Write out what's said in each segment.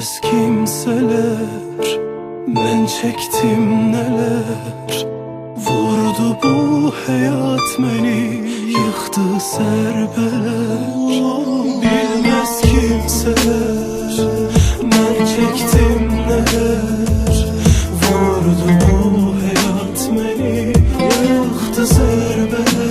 Bilmez kimseler ben çektim neler. Vurdu bu hayat beni, yıktı serbeler. Bilmez kimseler ben çektim neler. Vurdu bu hayat beni, yıktı serbeler.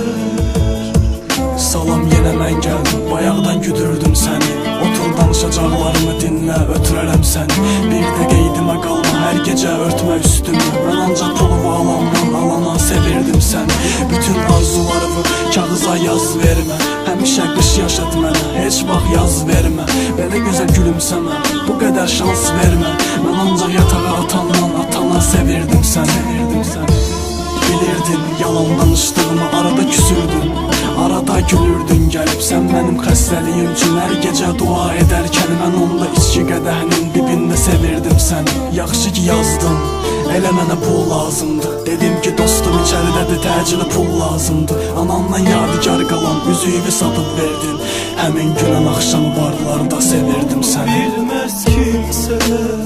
Salam yenə mən gəldim, bayaqdan güdürdüm səni. Otur danışacaqlarımı dinlə, ötürərəm səni. Bir də qeydimə qalma, hər gecə örtmə üstümü. Mən ancaq pulu alandan alana sevirdim səni. Bütün arzularımı kağıza yaz vermə. Həmişə qış yaşat mənə, heç vaxt yaz vermə. Belə gözəl gülümsəmə, bu qədər şans vermə. Mən ancaq yatağa atandan atana sevirdim səni. Bilirdin yalan danışdığımı, arada küsürdün, arada gülürdün gəlib. Sən mənim xəstəliyim üçün hər gecə dua edərkən mən onda içki qədəhinin dibində sevirdim səni. Yaxşı ki yazdım, elə mənə pul lazımdı. Dedim ki dostum içəridədir, təcili pul lazımdı. Anamdan yadigar qalan üzüyümü satıb verdin. Həmin günün axşamı barlarda sevirdim səni. Bilməz kimsələr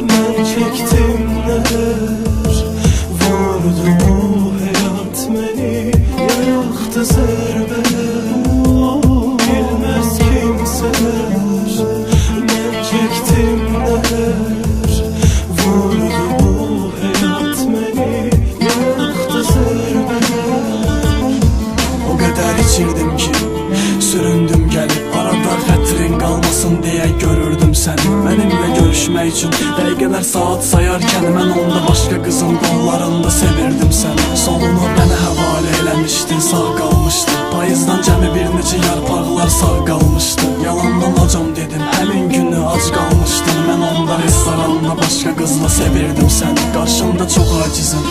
mən çəkdim nələr. Vurdu bu hayat beni, yaktı zerbeler. Bilmez kimseler ben çektim neler. Vurdu bu hayat beni, yaktı zerbeler. O kadar içirdim ki süründüm gəlib. Arada xətrin qalmasın deyə görürdüm səni. Mənimlə görüşmək üçün dəqiqələr saat sayarkən mən onda başqa qızın qollarında sevirdim səni. Solunu mənə həvalə eləmişdi, sağ qalmışdı. Payızdan cəmi bir neçə yarpaqlar sağ qalmışdı. Yalandan acam dedim, həmin günü ac qalmışdım. Mən onda restoranda başqa qızla sevirdim səni. Qarşımda çox acizim,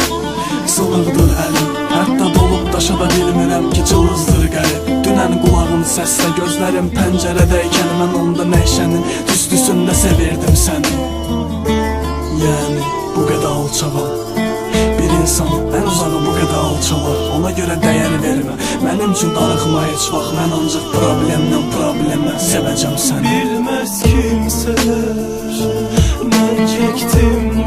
sılığdır əlim. Hətta dolub daşa da bilmirəm ki cılızdır qəlib. Dünən qulağın səslə, gözlərim pəncərədəykən mən onda nəşənin tüstüsündə sevirdim səni. Yəni bu qədər alçağa bir insan ən uzağı bu qədər alçalar. Ona görə dəyər vermə, mənim üçün darıxma heç vaxt. Mən ancaq problemdən problemə sevəcəm səni. Bilməz kimsələr mən çəkdim